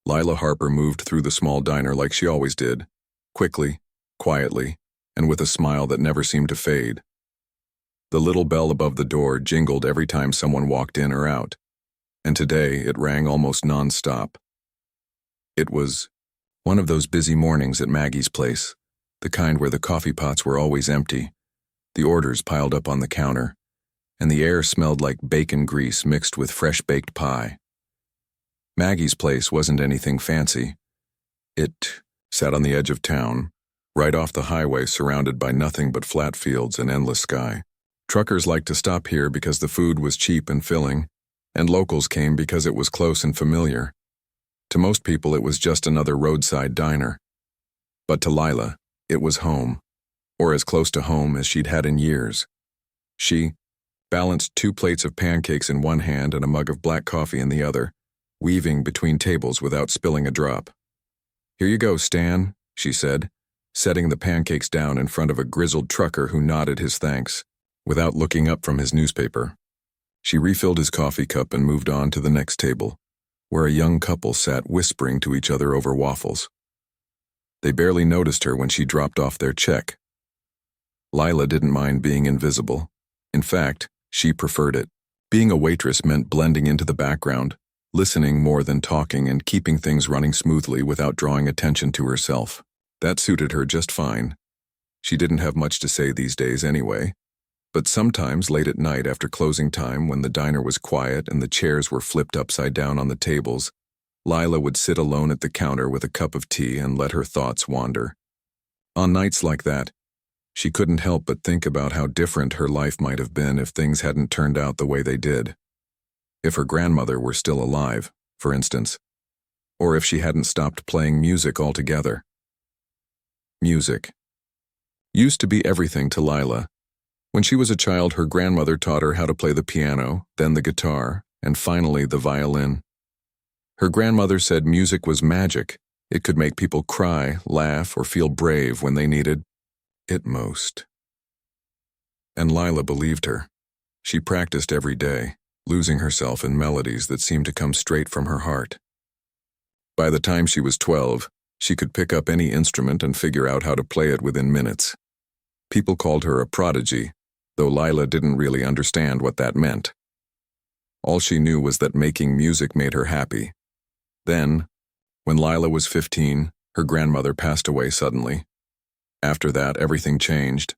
Lila Harper moved through the small diner like she always did, quickly, quietly, and with a smile that never seemed to fade. The little bell above the door jingled every time someone walked in or out, and today it rang almost non-stop. It was one of those busy mornings at Maggie's place, the kind where the coffee pots were always empty, the orders piled up on the counter, and the air smelled like bacon grease mixed with fresh-baked pie. Maggie's place wasn't anything fancy. It sat on the edge of town, right off the highway, surrounded by nothing but flat fields and endless sky. Truckers liked to stop here because the food was cheap and filling, and locals came because it was close and familiar. To most people, it was just another roadside diner. But to Lila, it was home, or as close to home as she'd had in years. She balanced 2 plates of pancakes in one hand and a mug of black coffee in the other, weaving between tables without spilling a drop. "Here you go, Stan," she said, setting the pancakes down in front of a grizzled trucker who nodded his thanks, without looking up from his newspaper. She refilled his coffee cup and moved on to the next table, where a young couple sat whispering to each other over waffles. They barely noticed her when she dropped off their check. Lila didn't mind being invisible. In fact, she preferred it. Being a waitress meant blending into the background, listening more than talking, and keeping things running smoothly without drawing attention to herself. That suited her just fine. She didn't have much to say these days anyway, but sometimes late at night after closing time, when the diner was quiet and the chairs were flipped upside down on the tables, Lila would sit alone at the counter with a cup of tea and let her thoughts wander. On nights like that, she couldn't help but think about how different her life might have been if things hadn't turned out the way they did. If her grandmother were still alive, for instance, or if she hadn't stopped playing music altogether. Music used to be everything to Lila. When she was a child, her grandmother taught her how to play the piano, then the guitar, and finally the violin. Her grandmother said music was magic. It could make people cry, laugh, or feel brave when they needed it most. And Lila believed her. She practiced every day, losing herself in melodies that seemed to come straight from her heart. By the time she was 12, she could pick up any instrument and figure out how to play it within minutes. People called her a prodigy, though Lila didn't really understand what that meant. All she knew was that making music made her happy. Then, when Lila was 15, her grandmother passed away suddenly. After that, everything changed.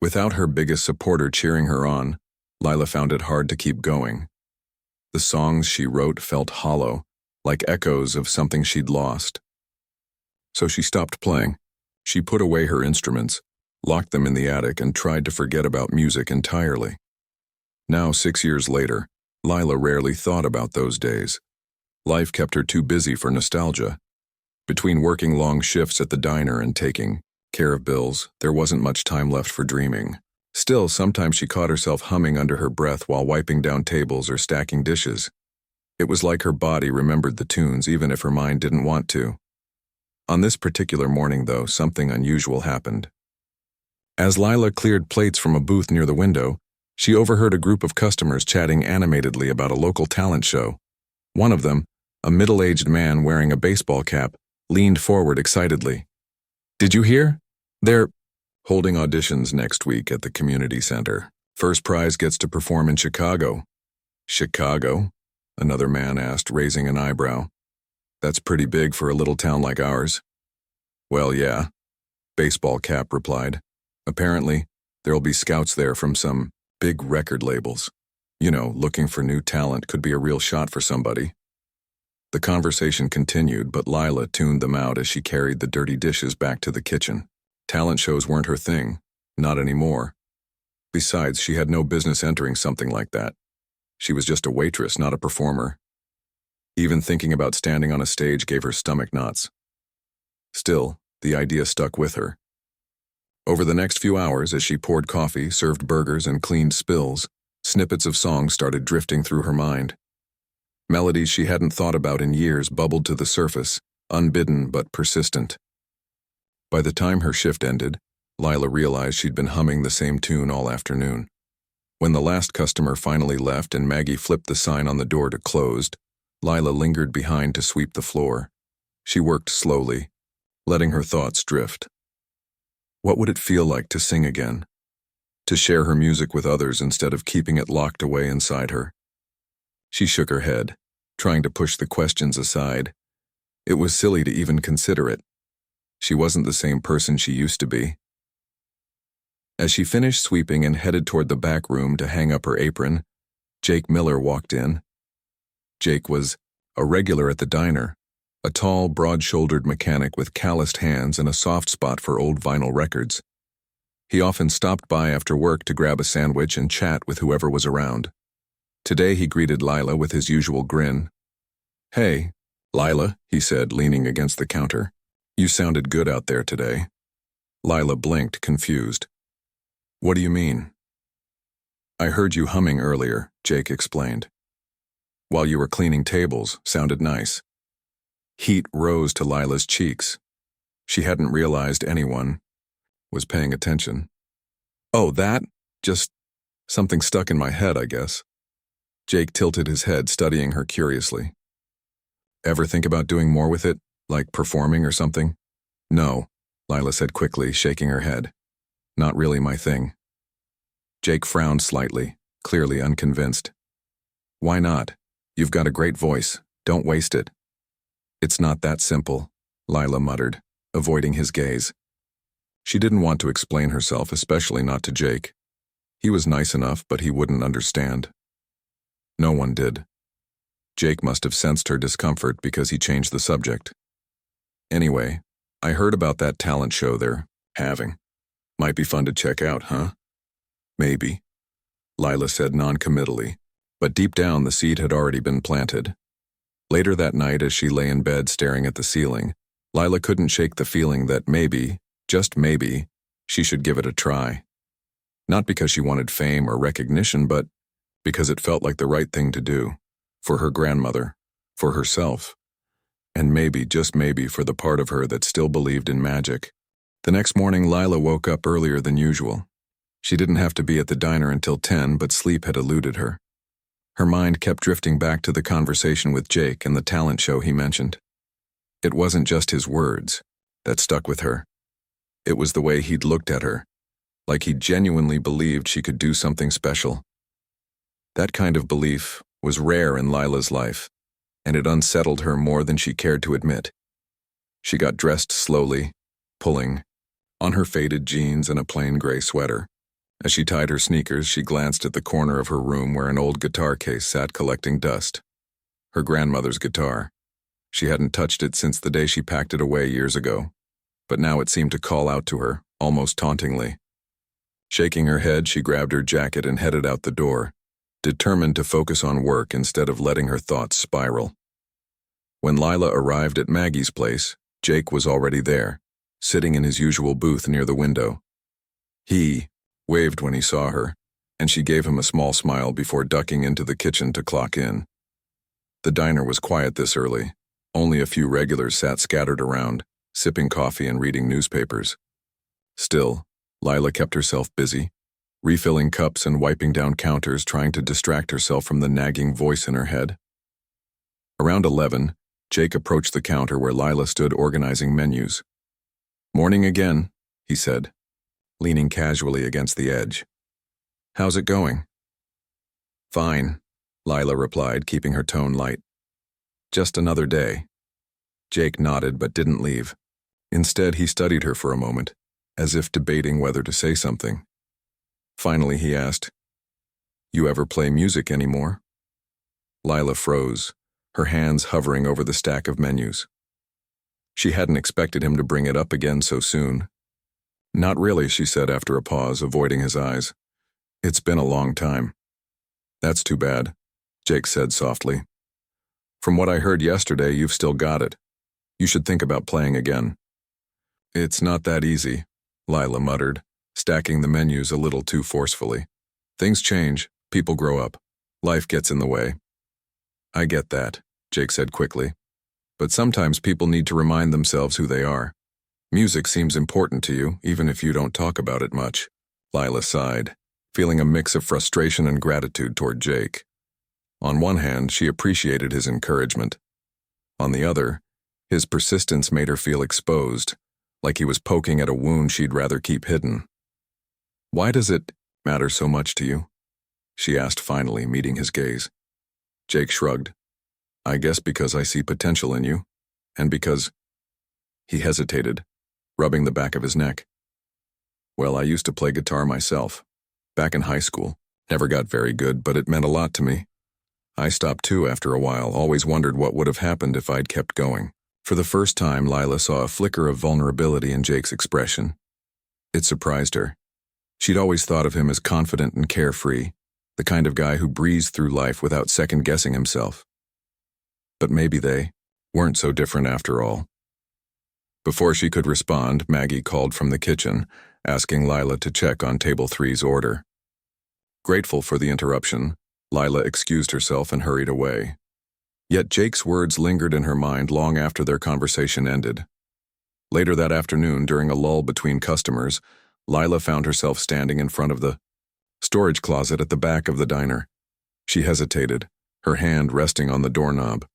Without her biggest supporter cheering her on, Lila found it hard to keep going. The songs she wrote felt hollow, like echoes of something she'd lost. So she stopped playing. She put away her instruments, locked them in the attic, and tried to forget about music entirely. Now, 6 years later, Lila rarely thought about those days. Life kept her too busy for nostalgia. Between working long shifts at the diner and taking care of bills, there wasn't much time left for dreaming. Still, sometimes she caught herself humming under her breath while wiping down tables or stacking dishes. It was like her body remembered the tunes even if her mind didn't want to. On this particular morning, though, something unusual happened. As Lila cleared plates from a booth near the window, she overheard a group of customers chatting animatedly about a local talent show. One of them, a middle-aged man wearing a baseball cap, leaned forward excitedly. "Did you hear? They're holding auditions next week at the community center. First prize gets to perform in Chicago." "Chicago?" another man asked, raising an eyebrow. "That's pretty big for a little town like ours." "Well, yeah," Baseball Cap replied. "Apparently, there'll be scouts there from some big record labels. You know, looking for new talent could be a real shot for somebody." The conversation continued, but Lila tuned them out as she carried the dirty dishes back to the kitchen. Talent shows weren't her thing, not anymore. Besides, she had no business entering something like that. She was just a waitress, not a performer. Even thinking about standing on a stage gave her stomach knots. Still, the idea stuck with her. Over the next few hours, as she poured coffee, served burgers, and cleaned spills, snippets of songs started drifting through her mind. Melodies she hadn't thought about in years bubbled to the surface, unbidden but persistent. By the time her shift ended, Lila realized she'd been humming the same tune all afternoon. When the last customer finally left and Maggie flipped the sign on the door to closed, Lila lingered behind to sweep the floor. She worked slowly, letting her thoughts drift. What would it feel like to sing again? To share her music with others instead of keeping it locked away inside her? She shook her head, trying to push the questions aside. It was silly to even consider it. She wasn't the same person she used to be. As she finished sweeping and headed toward the back room to hang up her apron, Jake Miller walked in. Jake was a regular at the diner, a tall, broad-shouldered mechanic with calloused hands and a soft spot for old vinyl records. He often stopped by after work to grab a sandwich and chat with whoever was around. Today he greeted Lila with his usual grin. "Hey, Lila," he said, leaning against the counter. "You sounded good out there today." Lila blinked, confused. "What do you mean?" "I heard you humming earlier," Jake explained. "While you were cleaning tables, sounded nice." Heat rose to Lila's cheeks. She hadn't realized anyone was paying attention. "Oh, that? Just something stuck in my head, I guess." Jake tilted his head, studying her curiously. "Ever think about doing more with it, like performing or something?" "No," Lila said quickly, shaking her head. "Not really my thing." Jake frowned slightly, clearly unconvinced. "Why not? You've got a great voice. Don't waste it." "It's not that simple," Lila muttered, avoiding his gaze. She didn't want to explain herself, especially not to Jake. He was nice enough, but he wouldn't understand. No one did. Jake must have sensed her discomfort because he changed the subject. "Anyway, I heard about that talent show they're having. Might be fun to check out, huh?" "Maybe," Lila said non-committally, but deep down the seed had already been planted. Later that night, as she lay in bed staring at the ceiling, Lila couldn't shake the feeling that maybe, just maybe, she should give it a try. Not because she wanted fame or recognition, but because it felt like the right thing to do. For her grandmother, for herself, and maybe, just maybe, for the part of her that still believed in magic. The next morning, Lila woke up earlier than usual. She didn't have to be at the diner until 10, but sleep had eluded her. Her mind kept drifting back to the conversation with Jake and the talent show he mentioned. It wasn't just his words that stuck with her. It was the way he'd looked at her, like he genuinely believed she could do something special. That kind of belief was rare in Lila's life, and it unsettled her more than she cared to admit. She got dressed slowly, pulling, on her faded jeans and a plain gray sweater. As she tied her sneakers, she glanced at the corner of her room where an old guitar case sat collecting dust. Her grandmother's guitar. She hadn't touched it since the day she packed it away years ago, but now it seemed to call out to her, almost tauntingly. Shaking her head, she grabbed her jacket and headed out the door, determined to focus on work instead of letting her thoughts spiral. When Lila arrived at Maggie's place, Jake was already there, sitting in his usual booth near the window. He waved when he saw her, and she gave him a small smile before ducking into the kitchen to clock in. The diner was quiet this early. Only a few regulars sat scattered around, sipping coffee and reading newspapers. Still, Lila kept herself busy, refilling cups and wiping down counters, trying to distract herself from the nagging voice in her head. Around 11, Jake approached the counter where Lila stood organizing menus. "Morning again," he said, leaning casually against the edge. "How's it going?" "Fine," Lila replied, keeping her tone light. "Just another day." Jake nodded but didn't leave. Instead, he studied her for a moment, as if debating whether to say something. Finally, he asked, "You ever play music anymore?" Lila froze, her hands hovering over the stack of menus. She hadn't expected him to bring it up again so soon. "Not really," she said after a pause, avoiding his eyes. "It's been a long time." "That's too bad," Jake said softly. "From what I heard yesterday, you've still got it. You should think about playing again." "It's not that easy," Lila muttered, stacking the menus a little too forcefully. "Things change, people grow up, life gets in the way." "I get that," Jake said quickly. "But sometimes people need to remind themselves who they are. Music seems important to you, even if you don't talk about it much." Lila sighed, feeling a mix of frustration and gratitude toward Jake. On one hand, she appreciated his encouragement. On the other, his persistence made her feel exposed, like he was poking at a wound she'd rather keep hidden. "Why does it matter so much to you?" she asked finally, meeting his gaze. Jake shrugged. "I guess because I see potential in you, and because—" He hesitated, rubbing the back of his neck. "Well, I used to play guitar myself, back in high school. Never got very good, but it meant a lot to me. I stopped too after a while, always wondered what would have happened if I'd kept going." For the first time, Lila saw a flicker of vulnerability in Jake's expression. It surprised her. She'd always thought of him as confident and carefree, the kind of guy who breezed through life without second-guessing himself. But maybe they weren't so different after all. Before she could respond, Maggie called from the kitchen, asking Lila to check on Table 3's order. Grateful for the interruption, Lila excused herself and hurried away. Yet Jake's words lingered in her mind long after their conversation ended. Later that afternoon, during a lull between customers, Lila found herself standing in front of the storage closet at the back of the diner. She hesitated, her hand resting on the doorknob.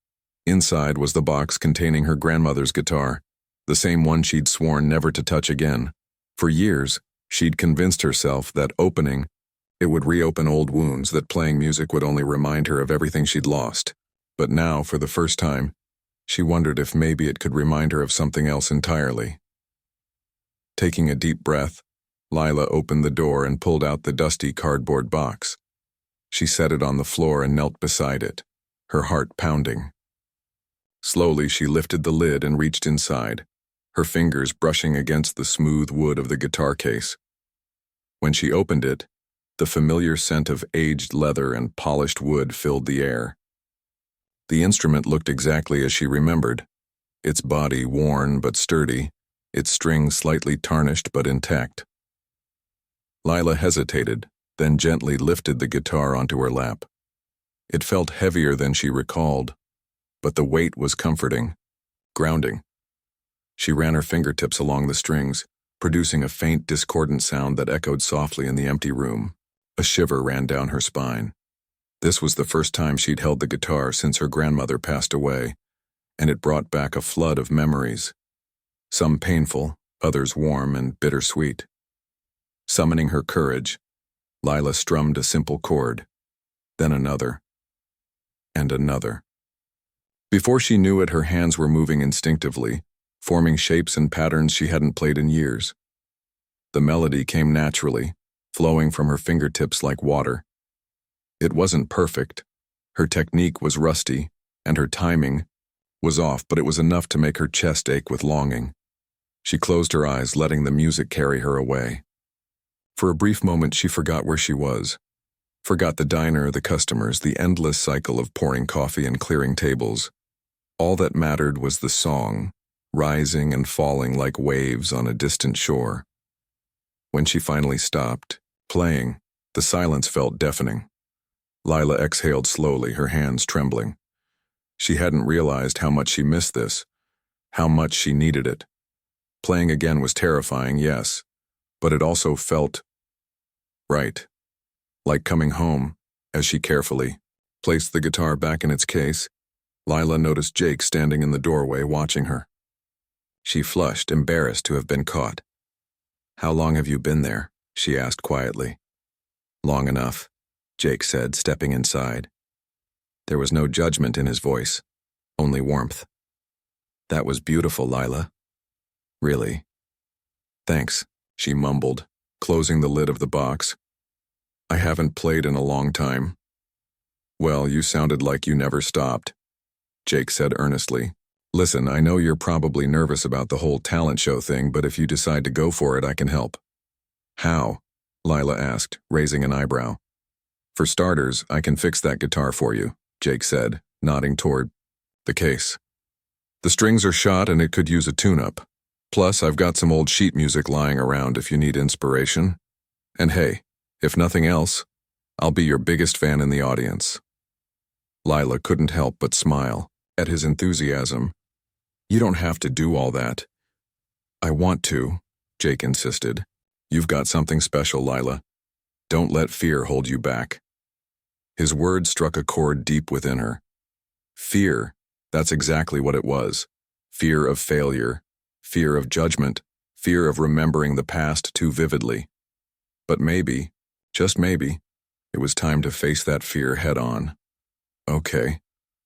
Inside was the box containing her grandmother's guitar, the same one she'd sworn never to touch again. For years, she'd convinced herself that opening it would reopen old wounds, that playing music would only remind her of everything she'd lost. But now, for the first time, she wondered if maybe it could remind her of something else entirely. Taking a deep breath, Lila opened the door and pulled out the dusty cardboard box. She set it on the floor and knelt beside it, her heart pounding. Slowly, she lifted the lid and reached inside, her fingers brushing against the smooth wood of the guitar case. When she opened it, the familiar scent of aged leather and polished wood filled the air. The instrument looked exactly as she remembered, its body worn but sturdy, its strings slightly tarnished but intact. Lila hesitated, then gently lifted the guitar onto her lap. It felt heavier than she recalled, but the weight was comforting, grounding. She ran her fingertips along the strings, producing a faint, discordant sound that echoed softly in the empty room. A shiver ran down her spine. This was the first time she'd held the guitar since her grandmother passed away, and it brought back a flood of memories, some painful, others warm and bittersweet. Summoning her courage, Lila strummed a simple chord, then another, and another. Before she knew it, her hands were moving instinctively, forming shapes and patterns she hadn't played in years. The melody came naturally, flowing from her fingertips like water. It wasn't perfect, her technique was rusty, and her timing was off, but it was enough to make her chest ache with longing. She closed her eyes, letting the music carry her away. For a brief moment, she forgot where she was, forgot the diner, the customers, the endless cycle of pouring coffee and clearing tables. All that mattered was the song, rising and falling like waves on a distant shore. When she finally stopped playing, the silence felt deafening. Lila exhaled slowly, her hands trembling. She hadn't realized how much she missed this, how much she needed it. Playing again was terrifying, yes, but it also felt right, like coming home. As she carefully placed the guitar back in its case, Lila noticed Jake standing in the doorway watching her. She flushed, embarrassed to have been caught. "How long have you been there?" she asked quietly. "Long enough," Jake said, stepping inside. There was no judgment in his voice, only warmth. "That was beautiful, Lila." "Really?" "Thanks," she mumbled, closing the lid of the box. "I haven't played in a long time." "Well, you sounded like you never stopped," Jake said earnestly. "Listen, I know you're probably nervous about the whole talent show thing, but if you decide to go for it, I can help." "How?" Lila asked, raising an eyebrow. "For starters, I can fix that guitar for you," Jake said, nodding toward the case. "The strings are shot and it could use a tune-up. Plus, I've got some old sheet music lying around if you need inspiration. And hey, if nothing else, I'll be your biggest fan in the audience." Lila couldn't help but smile at his enthusiasm. "You don't have to do all that." "I want to," Jake insisted. "You've got something special, Lila. Don't let fear hold you back." His words struck a chord deep within her. Fear, that's exactly what it was. Fear of failure, fear of judgment, fear of remembering the past too vividly. But maybe, just maybe, it was time to face that fear head on. Okay,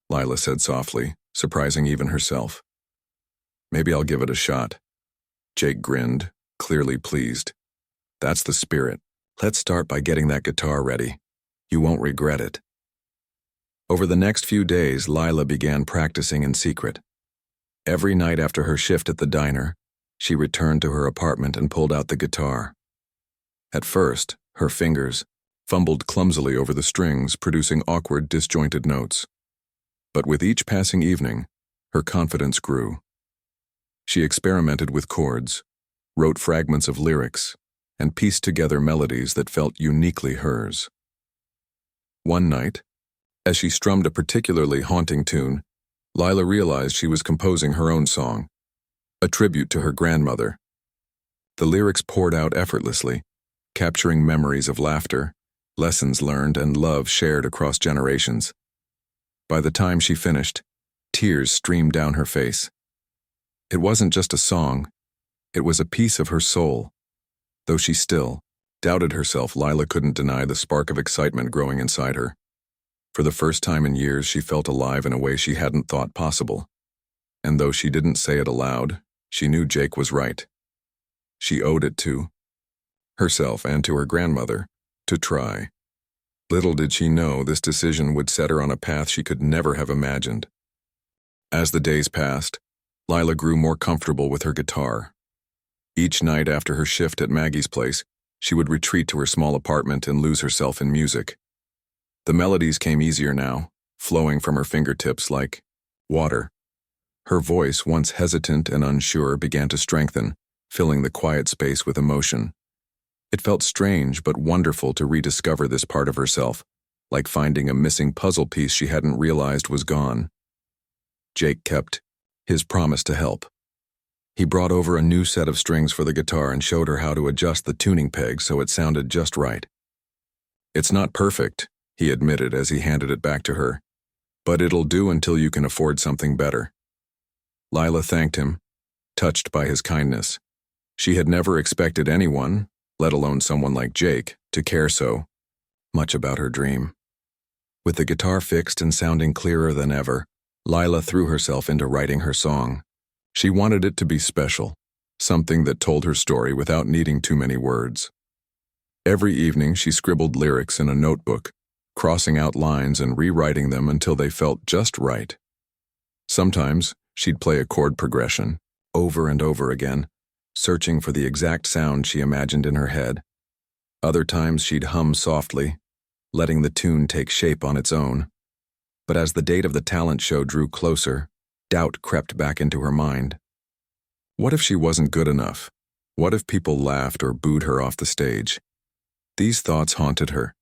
Lila said softly, surprising even herself. Maybe I'll give it a shot. Jake grinned, clearly pleased. That's the spirit. Let's start by getting that guitar ready. You won't regret it. Over the next few days, Lila began practicing in secret. Every night after her shift at the diner, she returned to her apartment and pulled out the guitar. At first, her fingers fumbled clumsily over the strings, producing awkward, disjointed notes. But with each passing evening, her confidence grew. She experimented with chords, wrote fragments of lyrics, and pieced together melodies that felt uniquely hers. One night, as she strummed a particularly haunting tune, Lila realized she was composing her own song, a tribute to her grandmother. The lyrics poured out effortlessly, capturing memories of laughter, lessons learned, and love shared across generations. By the time she finished, tears streamed down her face. It wasn't just a song, it was a piece of her soul. Though she still doubted herself, Lila couldn't deny the spark of excitement growing inside her. For the first time in years, she felt alive in a way she hadn't thought possible. And though she didn't say it aloud, she knew Jake was right. She owed it to herself and to her grandmother to try. Little did she know this decision would set her on a path she could never have imagined. As the days passed, Lila grew more comfortable with her guitar. Each night after her shift at Maggie's place, she would retreat to her small apartment and lose herself in music. The melodies came easier now, flowing from her fingertips like water. Her voice, once hesitant and unsure, began to strengthen, filling the quiet space with emotion. It felt strange but wonderful to rediscover this part of herself, like finding a missing puzzle piece she hadn't realized was gone. Jake kept his promise to help. He brought over a new set of strings for the guitar and showed her how to adjust the tuning peg so it sounded just right. "It's not perfect," he admitted as he handed it back to her, "but it'll do until you can afford something better." Lila thanked him, touched by his kindness. She had never expected anyone, let alone someone like Jake, to care so much about her dream. With the guitar fixed and sounding clearer than ever, Lila threw herself into writing her song. She wanted it to be special, something that told her story without needing too many words. Every evening she scribbled lyrics in a notebook, crossing out lines and rewriting them until they felt just right. Sometimes she'd play a chord progression, over and over again, searching for the exact sound she imagined in her head. Other times she'd hum softly, letting the tune take shape on its own. But as the date of the talent show drew closer, doubt crept back into her mind. What if she wasn't good enough? What if people laughed or booed her off the stage? These thoughts haunted her,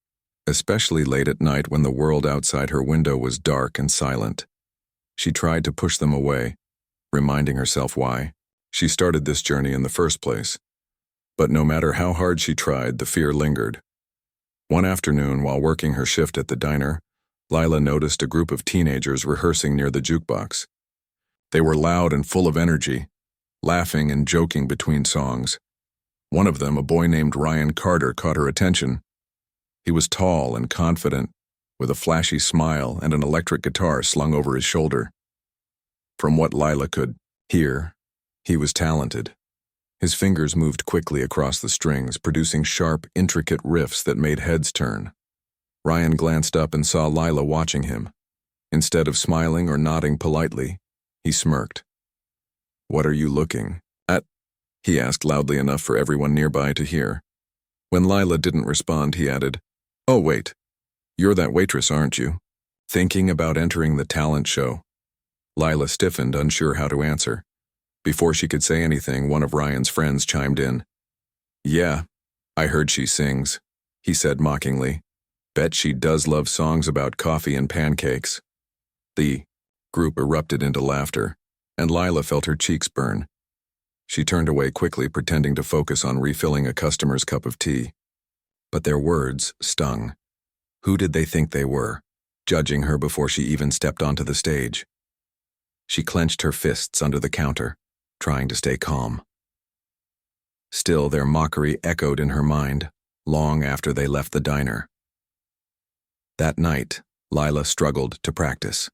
especially late at night when the world outside her window was dark and silent. She tried to push them away, reminding herself why she started this journey in the first place. But no matter how hard she tried, the fear lingered. One afternoon, while working her shift at the diner, Lila noticed a group of teenagers rehearsing near the jukebox. They were loud and full of energy, laughing and joking between songs. One of them, a boy named Ryan Carter, caught her attention. He was tall and confident, with a flashy smile and an electric guitar slung over his shoulder. From what Lila could hear, he was talented. His fingers moved quickly across the strings, producing sharp, intricate riffs that made heads turn. Ryan glanced up and saw Lila watching him. Instead of smiling or nodding politely, he smirked. "What are you looking at?" he asked loudly enough for everyone nearby to hear. When Lila didn't respond, he added, "Oh, wait. You're that waitress, aren't you? Thinking about entering the talent show?" Lila stiffened, unsure how to answer. Before she could say anything, one of Ryan's friends chimed in. "Yeah, I heard she sings," he said mockingly. "Bet she does love songs about coffee and pancakes." The group erupted into laughter, and Lila felt her cheeks burn. She turned away quickly, pretending to focus on refilling a customer's cup of tea. But their words stung. Who did they think they were, judging her before she even stepped onto the stage? She clenched her fists under the counter, trying to stay calm. Still, their mockery echoed in her mind, long after they left the diner. That night, Lila struggled to practice.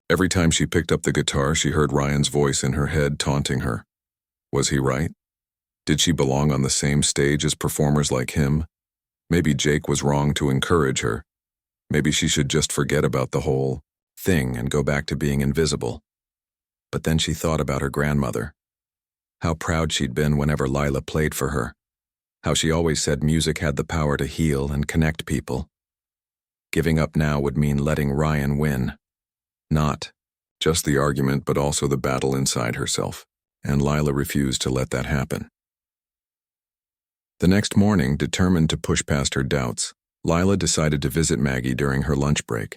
Every time she picked up the guitar, she heard Ryan's voice in her head taunting her. Was he right? Did she belong on the same stage as performers like him? Maybe Jake was wrong to encourage her. Maybe she should just forget about the whole thing and go back to being invisible. But then she thought about her grandmother. How proud she'd been whenever Lila played for her. How she always said music had the power to heal and connect people. Giving up now would mean letting Ryan win. Not just the argument, but also the battle inside herself. And Lila refused to let that happen. The next morning, determined to push past her doubts, Lila decided to visit Maggie during her lunch break.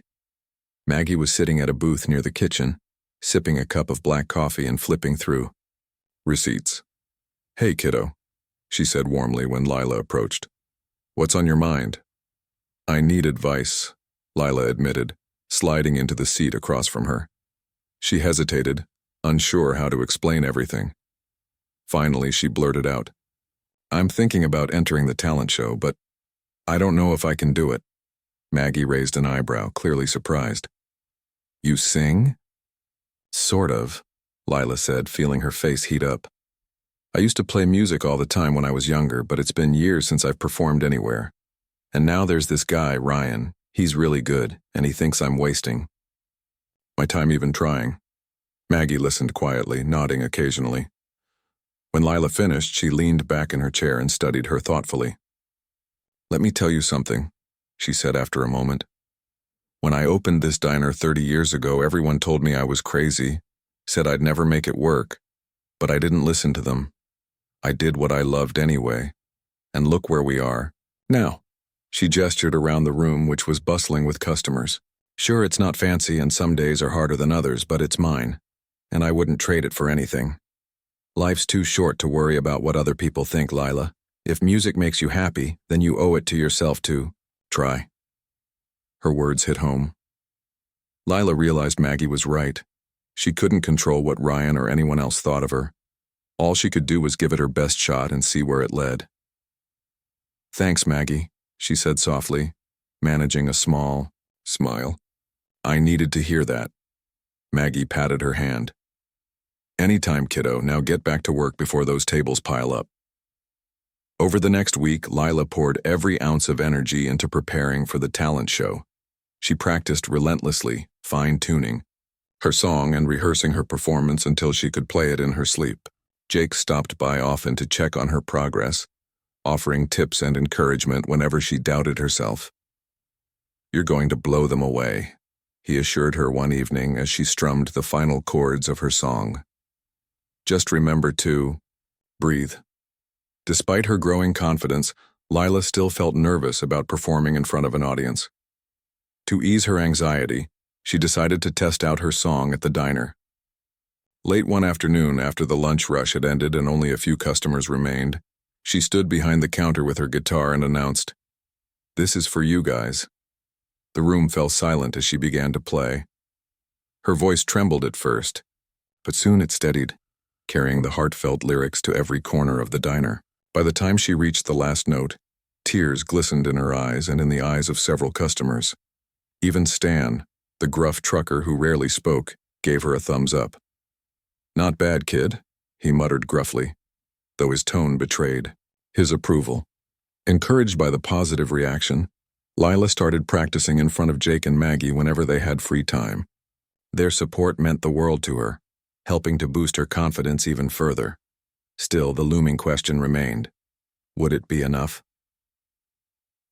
Maggie was sitting at a booth near the kitchen, sipping a cup of black coffee and flipping through receipts. "Hey, kiddo," she said warmly when Lila approached. "What's on your mind?" "I need advice," Lila admitted, sliding into the seat across from her. She hesitated, unsure how to explain everything. Finally, she blurted out, "I'm thinking about entering the talent show, but I don't know if I can do it." Maggie raised an eyebrow, clearly surprised. "You sing?" "Sort of," Lila said, feeling her face heat up. "I used to play music all the time when I was younger, but it's been years since I've performed anywhere. And now there's this guy, Ryan. He's really good, and he thinks I'm wasting my time even trying." Maggie listened quietly, nodding occasionally. When Lila finished, she leaned back in her chair and studied her thoughtfully. "Let me tell you something," she said after a moment. "When I opened this diner 30 years ago, everyone told me I was crazy, said I'd never make it work, but I didn't listen to them. I did what I loved anyway, and look where we are now." She gestured around the room, which was bustling with customers. "Sure, it's not fancy and some days are harder than others, but it's mine, and I wouldn't trade it for anything. Life's too short to worry about what other people think, Lila. If music makes you happy, then you owe it to yourself to try." Her words hit home. Lila realized Maggie was right. She couldn't control what Ryan or anyone else thought of her. All she could do was give it her best shot and see where it led. "Thanks, Maggie," she said softly, managing a small smile. "I needed to hear that." Maggie patted her hand. "Anytime, kiddo. Now get back to work before those tables pile up." Over the next week, Lila poured every ounce of energy into preparing for the talent show. She practiced relentlessly, fine-tuning her song and rehearsing her performance until she could play it in her sleep. Jake stopped by often to check on her progress, offering tips and encouragement whenever she doubted herself. "You're going to blow them away," he assured her one evening as she strummed the final chords of her song. "Just remember to breathe." Despite her growing confidence, Lila still felt nervous about performing in front of an audience. To ease her anxiety, she decided to test out her song at the diner. Late one afternoon, after the lunch rush had ended and only a few customers remained, she stood behind the counter with her guitar and announced, "This is for you guys." The room fell silent as she began to play. Her voice trembled at first, but soon it steadied, carrying the heartfelt lyrics to every corner of the diner. By the time she reached the last note, tears glistened in her eyes and in the eyes of several customers. Even Stan, the gruff trucker who rarely spoke, gave her a thumbs up. "Not bad, kid," he muttered gruffly, though his tone betrayed his approval. Encouraged by the positive reaction, Lila started practicing in front of Jake and Maggie whenever they had free time. Their support meant the world to her, helping to boost her confidence even further. Still, the looming question remained. Would it be enough?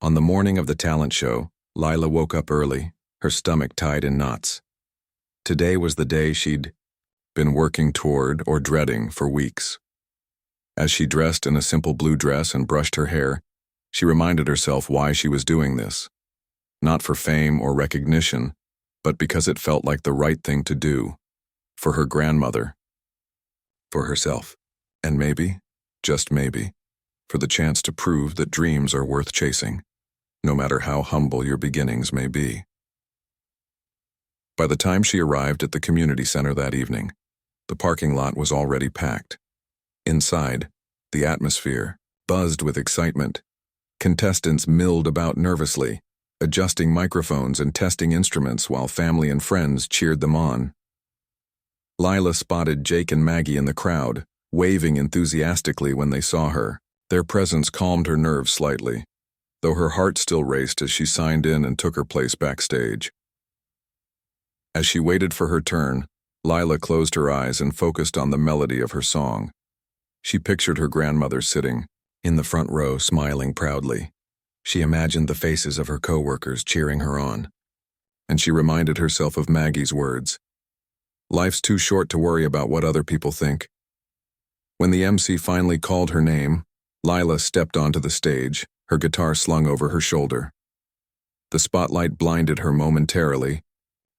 On the morning of the talent show, Lila woke up early, her stomach tied in knots. Today was the day she'd been working toward or dreading for weeks. As she dressed in a simple blue dress and brushed her hair, she reminded herself why she was doing this. Not for fame or recognition, but because it felt like the right thing to do. For her grandmother. For herself. And maybe, just maybe, for the chance to prove that dreams are worth chasing. no matter how humble your beginnings may be. By the time she arrived at the community center that evening, the parking lot was already packed. Inside, the atmosphere buzzed with excitement. Contestants milled about nervously, adjusting microphones and testing instruments while family and friends cheered them on. Lila spotted Jake and Maggie in the crowd, waving enthusiastically when they saw her. Their presence calmed her nerves slightly, though her heart still raced as she signed in and took her place backstage. As she waited for her turn, Lila closed her eyes and focused on the melody of her song. She pictured her grandmother sitting in the front row, smiling proudly. She imagined the faces of her co-workers cheering her on, and she reminded herself of Maggie's words. Life's too short to worry about what other people think. When the MC finally called her name, Lila stepped onto the stage, her guitar slung over her shoulder. The spotlight blinded her momentarily,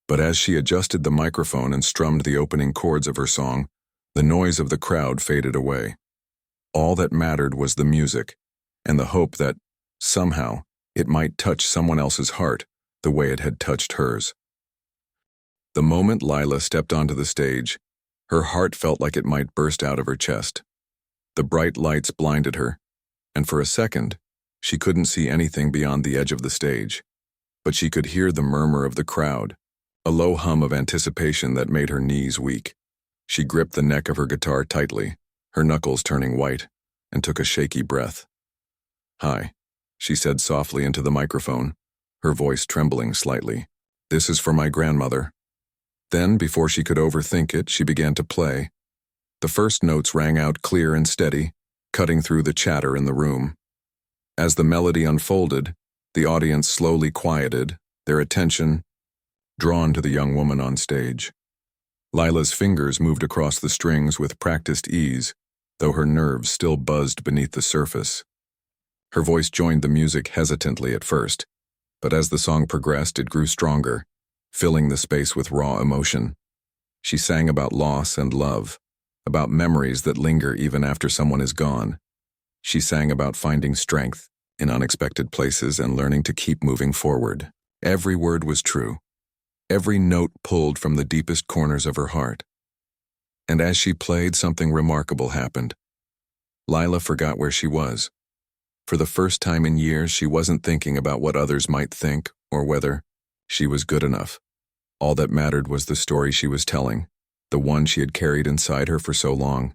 but as she adjusted the microphone and strummed the opening chords of her song, the noise of the crowd faded away. All that mattered was the music, and the hope that, somehow, it might touch someone else's heart the way it had touched hers. The moment Lila stepped onto the stage, her heart felt like it might burst out of her chest. The bright lights blinded her, and for a second, she couldn't see anything beyond the edge of the stage. But she could hear the murmur of the crowd, a low hum of anticipation that made her knees weak. She gripped the neck of her guitar tightly, her knuckles turning white, and took a shaky breath. "Hi," she said softly into the microphone, her voice trembling slightly. "This is for my grandmother." Then, before she could overthink it, she began to play. The first notes rang out clear and steady, cutting through the chatter in the room. As the melody unfolded, the audience slowly quieted, their attention drawn to the young woman on stage. Lila's fingers moved across the strings with practiced ease, though her nerves still buzzed beneath the surface. Her voice joined the music hesitantly at first, but as the song progressed, it grew stronger, filling the space with raw emotion. She sang about loss and love, about memories that linger even after someone is gone. She sang about finding strength in unexpected places and learning to keep moving forward. Every word was true. Every note pulled from the deepest corners of her heart. And as she played, something remarkable happened. Lila forgot where she was. For the first time in years, she wasn't thinking about what others might think or whether she was good enough. All that mattered was the story she was telling, the one she had carried inside her for so long.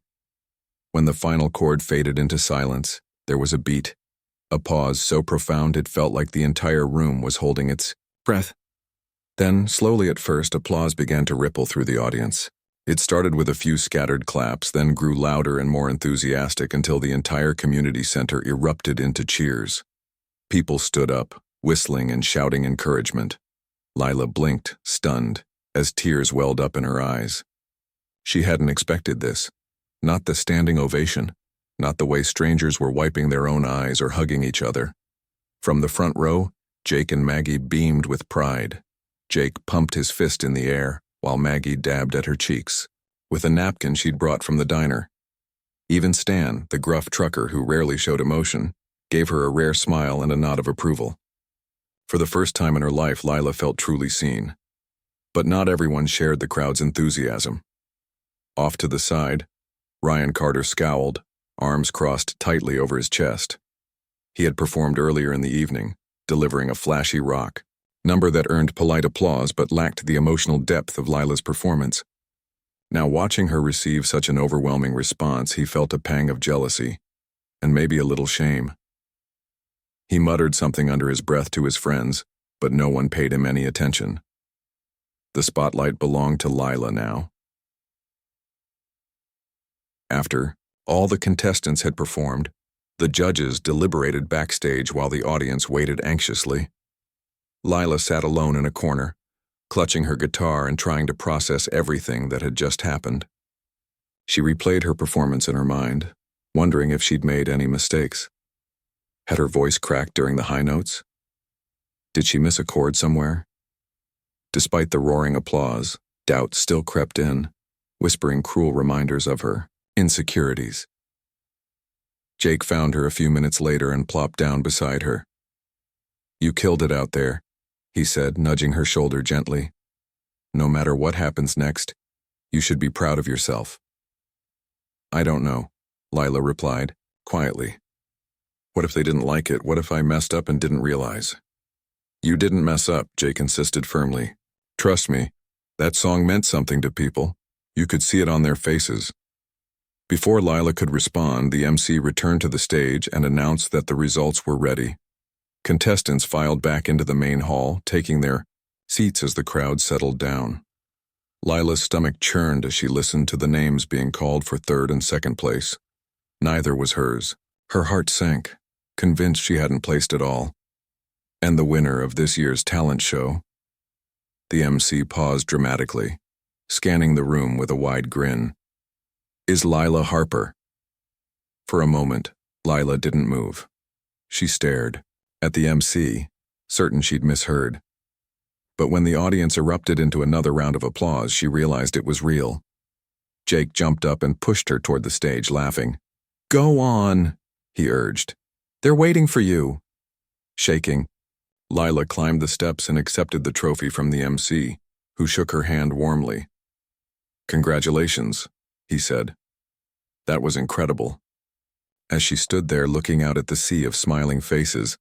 When the final chord faded into silence, there was a beat, a pause so profound it felt like the entire room was holding its breath. Then, slowly at first, applause began to ripple through the audience. It started with a few scattered claps, then grew louder and more enthusiastic until the entire community center erupted into cheers. People stood up, whistling and shouting encouragement. Lila blinked, stunned, as tears welled up in her eyes. She hadn't expected this. Not the standing ovation, not the way strangers were wiping their own eyes or hugging each other. From the front row, Jake and Maggie beamed with pride. Jake pumped his fist in the air, while Maggie dabbed at her cheeks, with a napkin she'd brought from the diner. Even Stan, the gruff trucker who rarely showed emotion, gave her a rare smile and a nod of approval. For the first time in her life, Lila felt truly seen. But not everyone shared the crowd's enthusiasm. Off to the side, Ryan Carter scowled, arms crossed tightly over his chest. He had performed earlier in the evening, delivering a flashy rock number that earned polite applause but lacked the emotional depth of Lila's performance. Now, watching her receive such an overwhelming response, he felt a pang of jealousy, and maybe a little shame. He muttered something under his breath to his friends, but no one paid him any attention. The spotlight belonged to Lila now. After all the contestants had performed, the judges deliberated backstage while the audience waited anxiously. Lila sat alone in a corner, clutching her guitar and trying to process everything that had just happened. She replayed her performance in her mind, wondering if she'd made any mistakes. Had her voice cracked during the high notes? Did she miss a chord somewhere? Despite the roaring applause, doubt still crept in, whispering cruel reminders of her insecurities. Jake found her a few minutes later and plopped down beside her. You killed it out there, he said, nudging her shoulder gently. No matter what happens next, you should be proud of yourself. I don't know, Lila replied, quietly. What if they didn't like it? What if I messed up and didn't realize? You didn't mess up, Jake insisted firmly. Trust me, that song meant something to people. You could see it on their faces. Before Lila could respond, the MC returned to the stage and announced that the results were ready. Contestants filed back into the main hall, taking their seats as the crowd settled down. Lila's stomach churned as she listened to the names being called for third and second place. Neither was hers. Her heart sank, convinced she hadn't placed it all. And the winner of this year's talent show? The MC paused dramatically, scanning the room with a wide grin. Is Lila Harper. For a moment, Lila didn't move. She stared at the MC, certain she'd misheard. But when the audience erupted into another round of applause, she realized it was real. Jake jumped up and pushed her toward the stage, laughing. Go on, he urged. They're waiting for you. Shaking, Lila climbed the steps and accepted the trophy from the MC, who shook her hand warmly. Congratulations, he said. That was incredible. As she stood there looking out at the sea of smiling faces,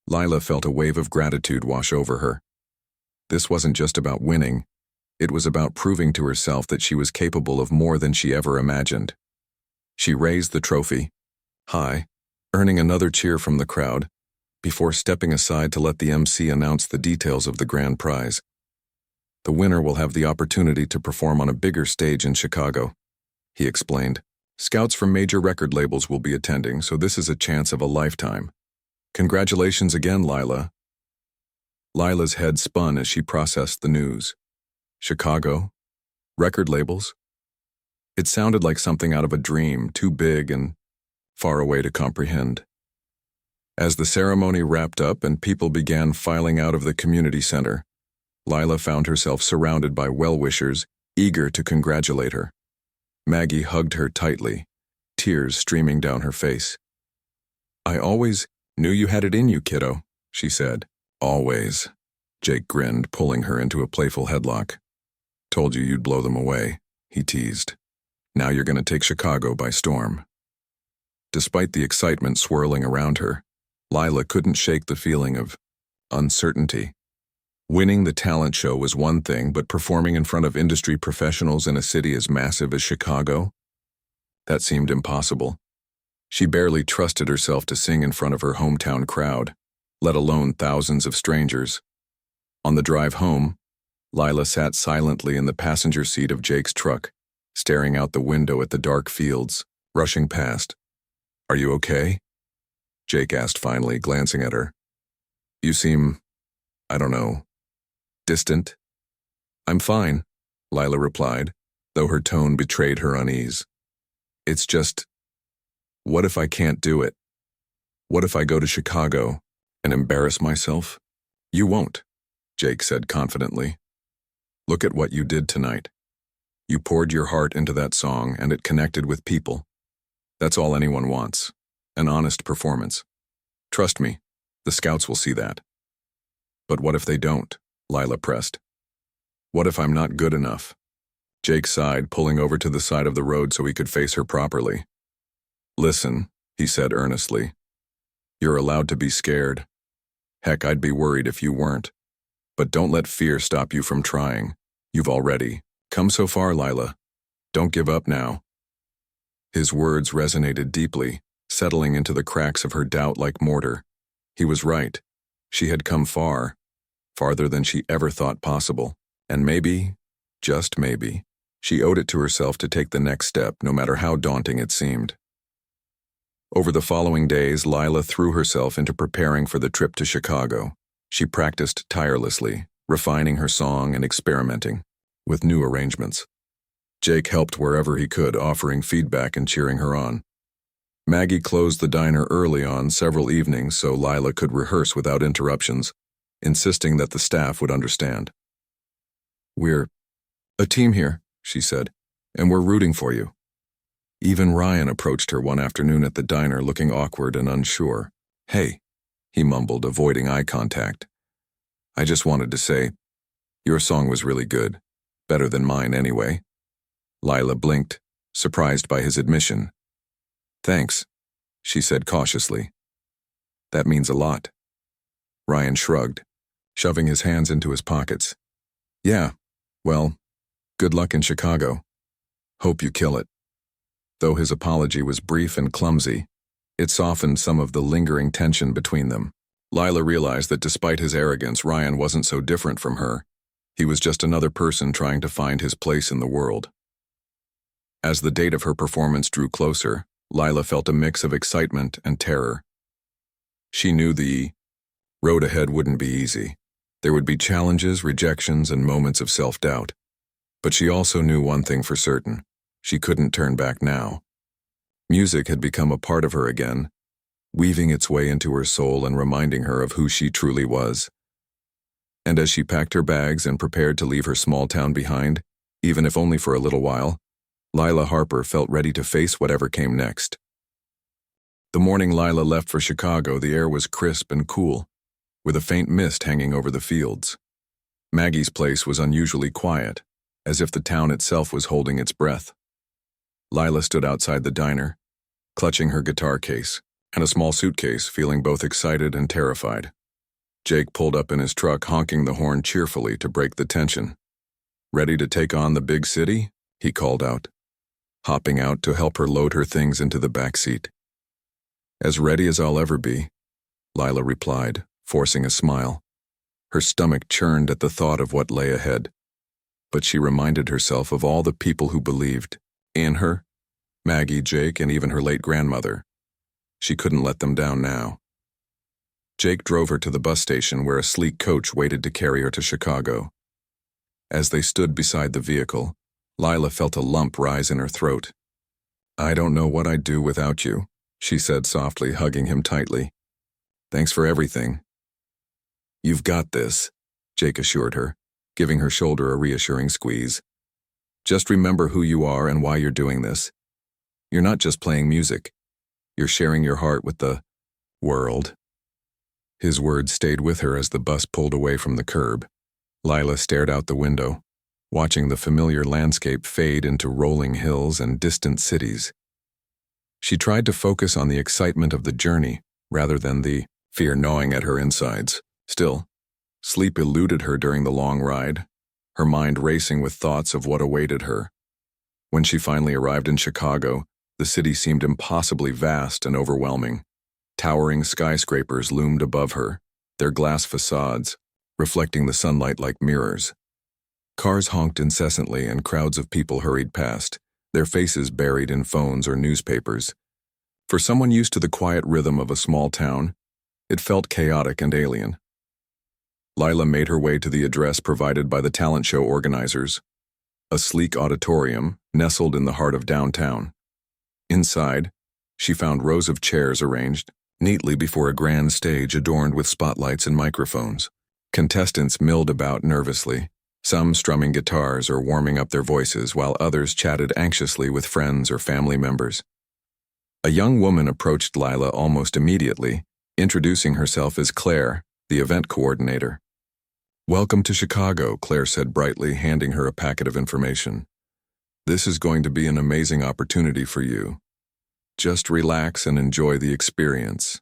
Lila felt a wave of gratitude wash over her. This wasn't just about winning. It was about proving to herself that she was capable of more than she ever imagined. She raised the trophy high, earning another cheer from the crowd, before stepping aside to let the MC announce the details of the grand prize. The winner will have the opportunity to perform on a bigger stage in Chicago, he explained. Scouts from major record labels will be attending, so this is a chance of a lifetime. Congratulations again, Lila. Lila's head spun as she processed the news. Chicago? Record labels? It sounded like something out of a dream, too big and far away to comprehend. As the ceremony wrapped up and people began filing out of the community center, Lila found herself surrounded by well-wishers, eager to congratulate her. Maggie hugged her tightly, tears streaming down her face. I always knew you had it in you, kiddo, she said. Always. Jake grinned, pulling her into a playful headlock. Told you you'd blow them away, he teased. Now you're going to take Chicago by storm. Despite the excitement swirling around her, Lila couldn't shake the feeling of uncertainty. Winning the talent show was one thing, but performing in front of industry professionals in a city as massive as Chicago? That seemed impossible. She barely trusted herself to sing in front of her hometown crowd, let alone thousands of strangers. On the drive home, Lila sat silently in the passenger seat of Jake's truck, staring out the window at the dark fields, rushing past. Are you okay? Jake asked finally, glancing at her. You seem, I don't know, distant? I'm fine, Lila replied, though her tone betrayed her unease. It's just, what if I can't do it? What if I go to Chicago and embarrass myself? You won't, Jake said confidently. Look at what you did tonight. You poured your heart into that song and it connected with people. That's all anyone wants, an honest performance. Trust me, the scouts will see that. But what if they don't? Lila pressed. What if I'm not good enough? Jake sighed, pulling over to the side of the road so he could face her properly. Listen, he said earnestly. You're allowed to be scared. Heck, I'd be worried if you weren't. But don't let fear stop you from trying. You've already come so far, Lila. Don't give up now. His words resonated deeply, settling into the cracks of her doubt like mortar. He was right. She had come far, farther than she ever thought possible. And maybe, just maybe, she owed it to herself to take the next step, no matter how daunting it seemed. Over the following days, Lila threw herself into preparing for the trip to Chicago. She practiced tirelessly, refining her song and experimenting with new arrangements. Jake helped wherever he could, offering feedback and cheering her on. Maggie closed the diner early on several evenings so Lila could rehearse without interruptions, insisting that the staff would understand. We're a team here, she said, and we're rooting for you. Even Ryan approached her one afternoon at the diner looking awkward and unsure. Hey, he mumbled, avoiding eye contact. I just wanted to say, your song was really good. Better than mine, anyway. Lila blinked, surprised by his admission. Thanks, she said cautiously. That means a lot. Ryan shrugged, shoving his hands into his pockets. Yeah, well, good luck in Chicago. Hope you kill it. Though his apology was brief and clumsy, it softened some of the lingering tension between them. Lila realized that despite his arrogance, Ryan wasn't so different from her. He was just another person trying to find his place in the world. As the date of her performance drew closer, Lila felt a mix of excitement and terror. She knew the road ahead wouldn't be easy. There would be challenges, rejections, and moments of self-doubt. But she also knew one thing for certain. She couldn't turn back now. Music had become a part of her again, weaving its way into her soul and reminding her of who she truly was. And as she packed her bags and prepared to leave her small town behind, even if only for a little while, Lila Harper felt ready to face whatever came next. The morning Lila left for Chicago, the air was crisp and cool, with a faint mist hanging over the fields. Maggie's place was unusually quiet, as if the town itself was holding its breath. Lila stood outside the diner, clutching her guitar case and a small suitcase, feeling both excited and terrified. Jake pulled up in his truck, honking the horn cheerfully to break the tension. Ready to take on the big city? He called out, hopping out to help her load her things into the back seat. As ready as I'll ever be, Lila replied, forcing a smile. Her stomach churned at the thought of what lay ahead. But she reminded herself of all the people who believed in her, Maggie, Jake, and even her late grandmother. She couldn't let them down now. Jake drove her to the bus station where a sleek coach waited to carry her to Chicago. As they stood beside the vehicle, Lila felt a lump rise in her throat. I don't know what I'd do without you, she said softly, hugging him tightly. Thanks for everything. You've got this, Jake assured her, giving her shoulder a reassuring squeeze. Just remember who you are and why you're doing this. You're not just playing music. You're sharing your heart with the world. His words stayed with her as the bus pulled away from the curb. Lila stared out the window, watching the familiar landscape fade into rolling hills and distant cities. She tried to focus on the excitement of the journey rather than the fear gnawing at her insides. Still, sleep eluded her during the long ride, her mind racing with thoughts of what awaited her. When she finally arrived in Chicago, the city seemed impossibly vast and overwhelming. Towering skyscrapers loomed above her, their glass facades reflecting the sunlight like mirrors. Cars honked incessantly and crowds of people hurried past, their faces buried in phones or newspapers. For someone used to the quiet rhythm of a small town, it felt chaotic and alien. Lila made her way to the address provided by the talent show organizers, a sleek auditorium nestled in the heart of downtown. Inside, she found rows of chairs arranged neatly before a grand stage adorned with spotlights and microphones. Contestants milled about nervously, some strumming guitars or warming up their voices, while others chatted anxiously with friends or family members. A young woman approached Lila almost immediately, introducing herself as Claire, the event coordinator. Welcome to Chicago, Claire said brightly, handing her a packet of information. This is going to be an amazing opportunity for you. Just relax and enjoy the experience.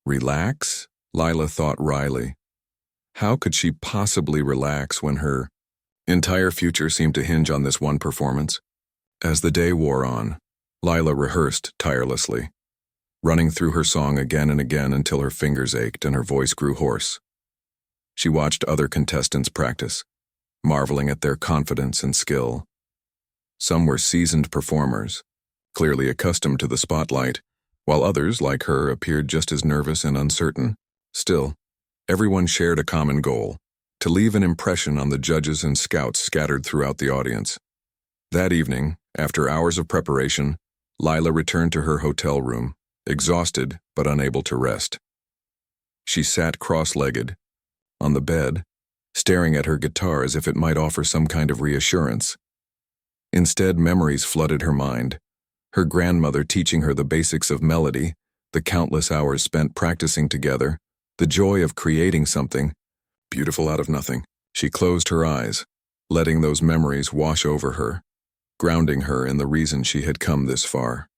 Relax? Lila thought wryly. How could she possibly relax when her entire future seemed to hinge on this one performance? As the day wore on, Lila rehearsed tirelessly, running through her song again and again until her fingers ached and her voice grew hoarse. She watched other contestants practice, marveling at their confidence and skill. Some were seasoned performers, clearly accustomed to the spotlight, while others, like her, appeared just as nervous and uncertain. Still, everyone shared a common goal: to leave an impression on the judges and scouts scattered throughout the audience. That evening, after hours of preparation, Lila returned to her hotel room, exhausted but unable to rest. She sat cross-legged, on the bed, staring at her guitar as if it might offer some kind of reassurance. Instead, memories flooded her mind, her grandmother teaching her the basics of melody, the countless hours spent practicing together, the joy of creating something beautiful out of nothing. She closed her eyes, letting those memories wash over her, grounding her in the reason she had come this far.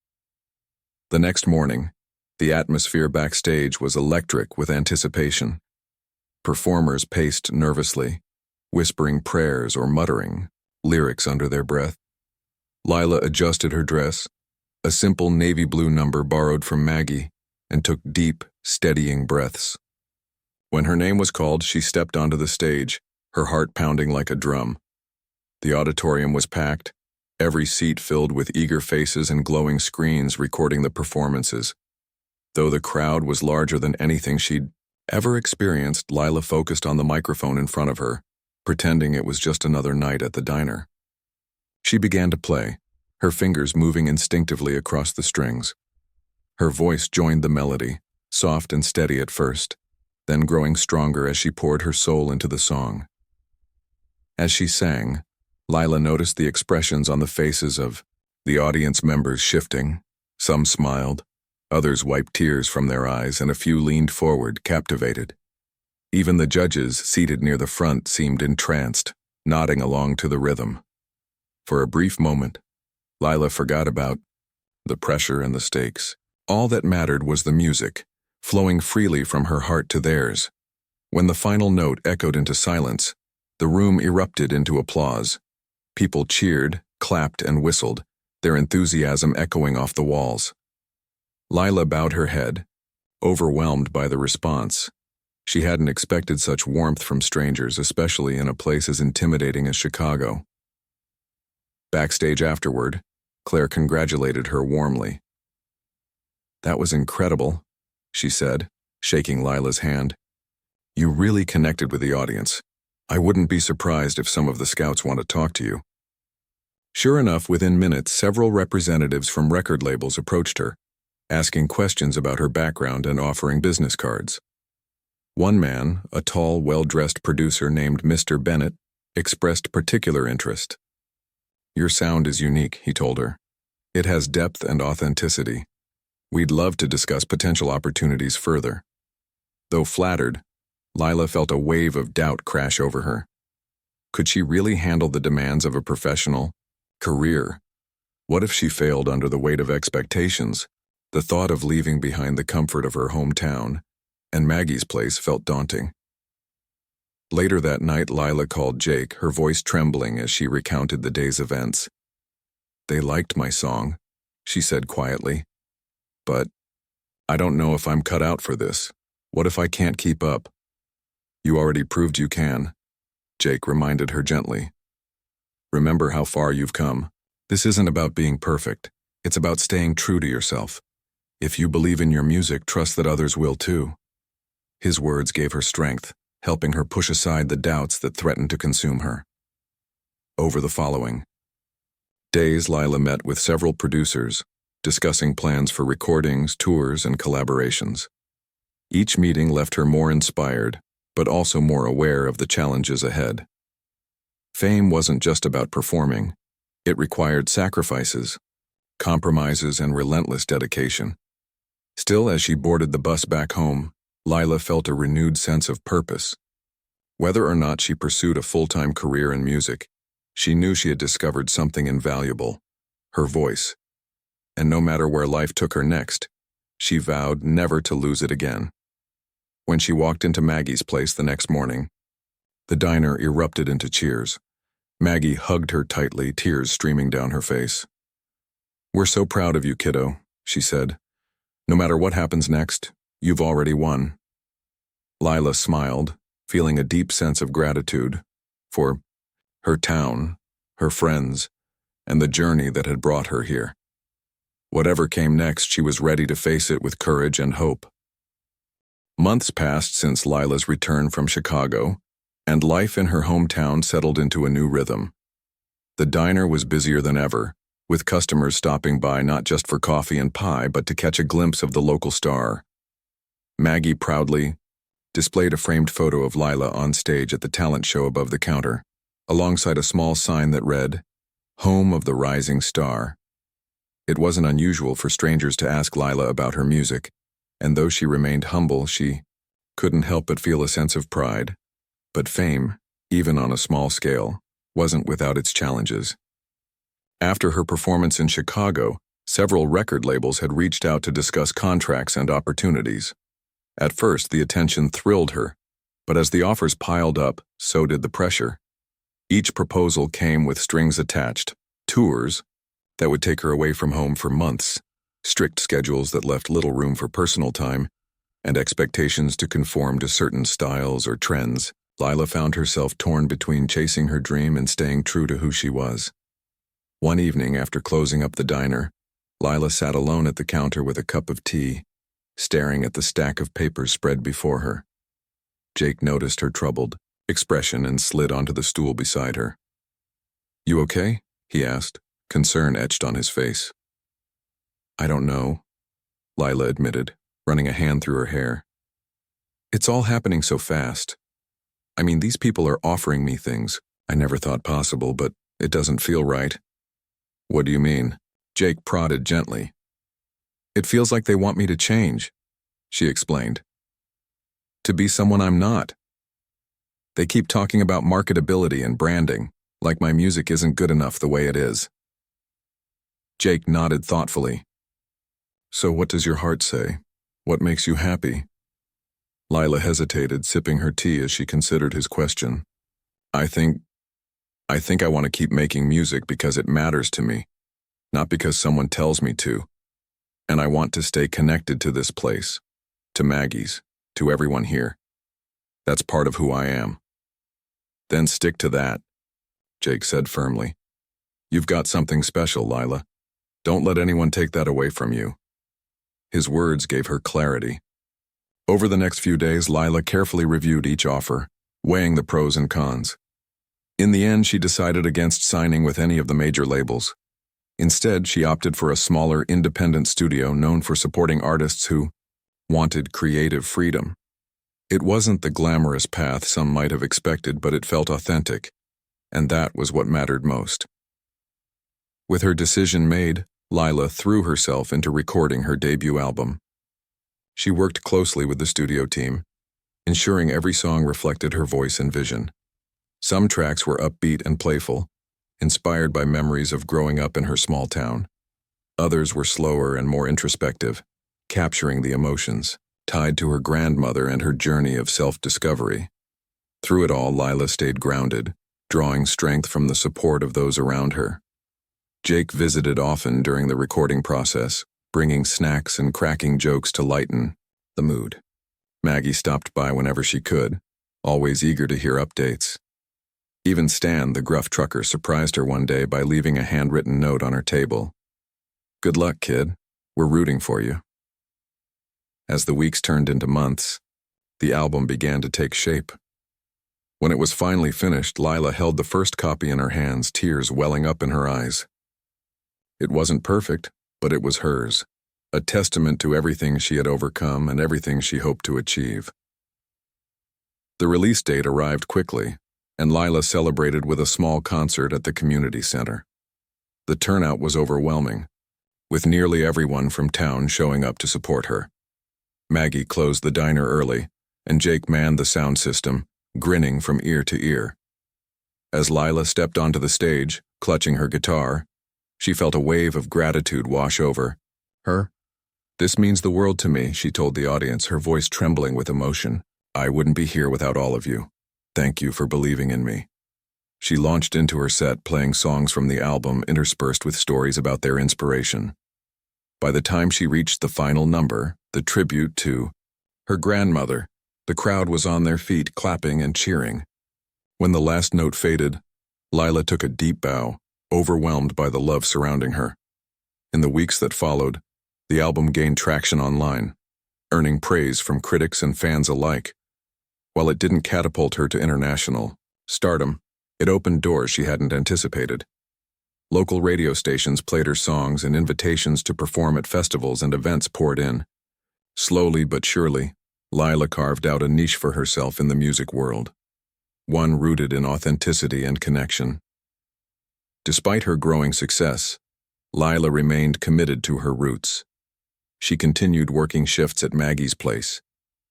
The next morning, the atmosphere backstage was electric with anticipation. Performers paced nervously, whispering prayers or muttering lyrics under their breath. Lila adjusted her dress, a simple navy blue number borrowed from Maggie, and took deep, steadying breaths. When her name was called, she stepped onto the stage, her heart pounding like a drum. The auditorium was packed, every seat filled with eager faces and glowing screens recording the performances. Though the crowd was larger than anything she'd ever experienced, Lila focused on the microphone in front of her, pretending it was just another night at the diner. She began to play, her fingers moving instinctively across the strings. Her voice joined the melody, soft and steady at first, then growing stronger as she poured her soul into the song. As she sang, Lila noticed the expressions on the faces of the audience members shifting. Some smiled, others wiped tears from their eyes, and a few leaned forward, captivated. Even the judges seated near the front seemed entranced, nodding along to the rhythm. For a brief moment, Lila forgot about the pressure and the stakes. All that mattered was the music, flowing freely from her heart to theirs. When the final note echoed into silence, the room erupted into applause. People cheered, clapped, and whistled, their enthusiasm echoing off the walls. Lila bowed her head, overwhelmed by the response. She hadn't expected such warmth from strangers, especially in a place as intimidating as Chicago. Backstage afterward, Claire congratulated her warmly. "That was incredible," she said, shaking Lila's hand. "You really connected with the audience. I wouldn't be surprised if some of the scouts want to talk to you." Sure enough, within minutes, several representatives from record labels approached her, asking questions about her background and offering business cards. One man, a tall, well-dressed producer named Mr. Bennett, expressed particular interest. "Your sound is unique," he told her. "It has depth and authenticity. We'd love to discuss potential opportunities further." Though flattered, Lila felt a wave of doubt crash over her. Could she really handle the demands of a professional career? What if she failed under the weight of expectations? The thought of leaving behind the comfort of her hometown and Maggie's place felt daunting. Later that night, Lila called Jake, her voice trembling as she recounted the day's events. "They liked my song," she said quietly. "But I don't know if I'm cut out for this. What if I can't keep up?" "You already proved you can," Jake reminded her gently. "Remember how far you've come. This isn't about being perfect. It's about staying true to yourself. If you believe in your music, trust that others will too." His words gave her strength, helping her push aside the doubts that threatened to consume her. Over the following days, Lila met with several producers, discussing plans for recordings, tours, and collaborations. Each meeting left her more inspired, but also more aware of the challenges ahead. Fame wasn't just about performing. It required sacrifices, compromises, and relentless dedication. Still, as she boarded the bus back home, Lila felt a renewed sense of purpose. Whether or not she pursued a full-time career in music, she knew she had discovered something invaluable, her voice. And no matter where life took her next, she vowed never to lose it again. When she walked into Maggie's place the next morning, the diner erupted into cheers. Maggie hugged her tightly, tears streaming down her face. "We're so proud of you, kiddo," she said. "No matter what happens next, you've already won." Lila smiled, feeling a deep sense of gratitude for her town, her friends, and the journey that had brought her here. Whatever came next, she was ready to face it with courage and hope. Months passed since Lila's return from Chicago, and life in her hometown settled into a new rhythm. The diner was busier than ever, with customers stopping by not just for coffee and pie, but to catch a glimpse of the local star. Maggie proudly displayed a framed photo of Lila on stage at the talent show above the counter, alongside a small sign that read, "Home of the Rising Star." It wasn't unusual for strangers to ask Lila about her music, And though she remained humble, she couldn't help but feel a sense of pride. But fame, even on a small scale, wasn't without its challenges. After her performance in Chicago, several record labels had reached out to discuss contracts and opportunities. At first, the attention thrilled her, but as the offers piled up, so did the pressure. Each proposal came with strings attached, tours that would take her away from home for months, strict schedules that left little room for personal time, and expectations to conform to certain styles or trends. Lila found herself torn between chasing her dream and staying true to who she was. One evening, after closing up the diner, Lila sat alone at the counter with a cup of tea, staring at the stack of papers spread before her. Jake noticed her troubled expression and slid onto the stool beside her. "You okay?" he asked, concern etched on his face. "I don't know," Lila admitted, running a hand through her hair. "It's all happening so fast. I mean, these people are offering me things I never thought possible, but it doesn't feel right." "What do you mean?" Jake prodded gently. "It feels like they want me to change," she explained. "To be someone I'm not. They keep talking about marketability and branding, like my music isn't good enough the way it is." Jake nodded thoughtfully. "So what does your heart say? What makes you happy?" Lila hesitated, sipping her tea as she considered his question. I think I want to keep making music because it matters to me, not because someone tells me to. And I want to stay connected to this place, to Maggie's, to everyone here. That's part of who I am." "Then stick to that," Jake said firmly. "You've got something special, Lila. Don't let anyone take that away from you." His words gave her clarity. Over the next few days, Lila carefully reviewed each offer, weighing the pros and cons. In the end, she decided against signing with any of the major labels. Instead, she opted for a smaller, independent studio known for supporting artists who wanted creative freedom. It wasn't the glamorous path some might have expected, but it felt authentic, and that was what mattered most. With her decision made, Lila threw herself into recording her debut album. She worked closely with the studio team, ensuring every song reflected her voice and vision. Some tracks were upbeat and playful, inspired by memories of growing up in her small town. Others were slower and more introspective, capturing the emotions tied to her grandmother and her journey of self-discovery. Through it all, Lila stayed grounded, drawing strength from the support of those around her. Jake visited often during the recording process, bringing snacks and cracking jokes to lighten the mood. Maggie stopped by whenever she could, always eager to hear updates. Even Stan, the gruff trucker, surprised her one day by leaving a handwritten note on her table. "Good luck, kid. We're rooting for you." As the weeks turned into months, the album began to take shape. When it was finally finished, Lila held the first copy in her hands, tears welling up in her eyes. It wasn't perfect, but it was hers, a testament to everything she had overcome and everything she hoped to achieve. The release date arrived quickly, and Lila celebrated with a small concert at the community center. The turnout was overwhelming, with nearly everyone from town showing up to support her. Maggie closed the diner early, and Jake manned the sound system, grinning from ear to ear. As Lila stepped onto the stage, clutching her guitar, she felt a wave of gratitude wash over her. "This means the world to me," she told the audience, her voice trembling with emotion. "I wouldn't be here without all of you. Thank you for believing in me." She launched into her set, playing songs from the album interspersed with stories about their inspiration. By the time she reached the final number, the tribute to her grandmother, the crowd was on their feet, clapping and cheering. When the last note faded, Lila took a deep bow, overwhelmed by the love surrounding her. In the weeks that followed, the album gained traction online, earning praise from critics and fans alike. While it didn't catapult her to international stardom, it opened doors she hadn't anticipated. Local radio stations played her songs, and invitations to perform at festivals and events poured in. Slowly but surely, Lila carved out a niche for herself in the music world, one rooted in authenticity and connection. Despite her growing success, Lila remained committed to her roots. She continued working shifts at Maggie's place,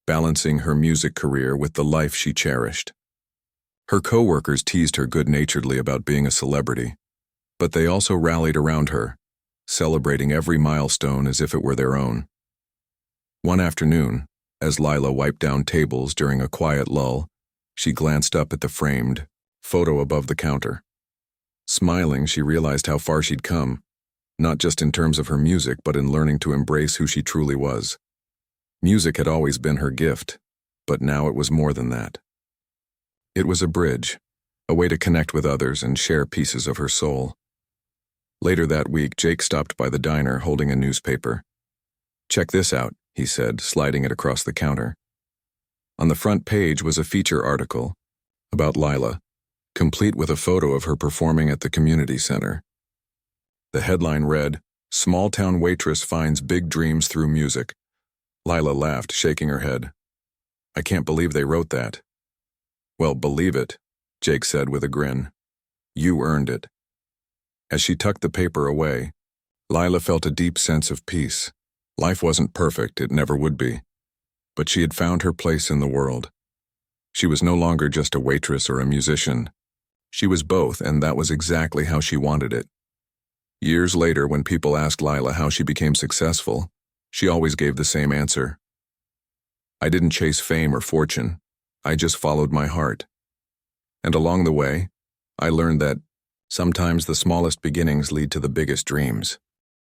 balancing her music career with the life she cherished. Her co-workers teased her good-naturedly about being a celebrity, but they also rallied around her, celebrating every milestone as if it were their own. One afternoon, as Lila wiped down tables during a quiet lull, she glanced up at the framed photo above the counter. Smiling, she realized how far she'd come, not just in terms of her music, but in learning to embrace who she truly was. Music had always been her gift, but now it was more than that. It was a bridge, a way to connect with others and share pieces of her soul. Later that week, Jake stopped by the diner holding a newspaper. "Check this out," he said, sliding it across the counter. On the front page was a feature article about Lila, complete with a photo of her performing at the community center. The headline read, "Small-town waitress finds big dreams through music." Lila laughed, shaking her head. "I can't believe they wrote that." "Well, believe it," Jake said with a grin. "You earned it." As she tucked the paper away, Lila felt a deep sense of peace. Life wasn't perfect, it never would be, but she had found her place in the world. She was no longer just a waitress or a musician. She was both, and that was exactly how she wanted it. Years later, when people asked Lila how she became successful, she always gave the same answer. "I didn't chase fame or fortune. I just followed my heart. And along the way, I learned that sometimes the smallest beginnings lead to the biggest dreams."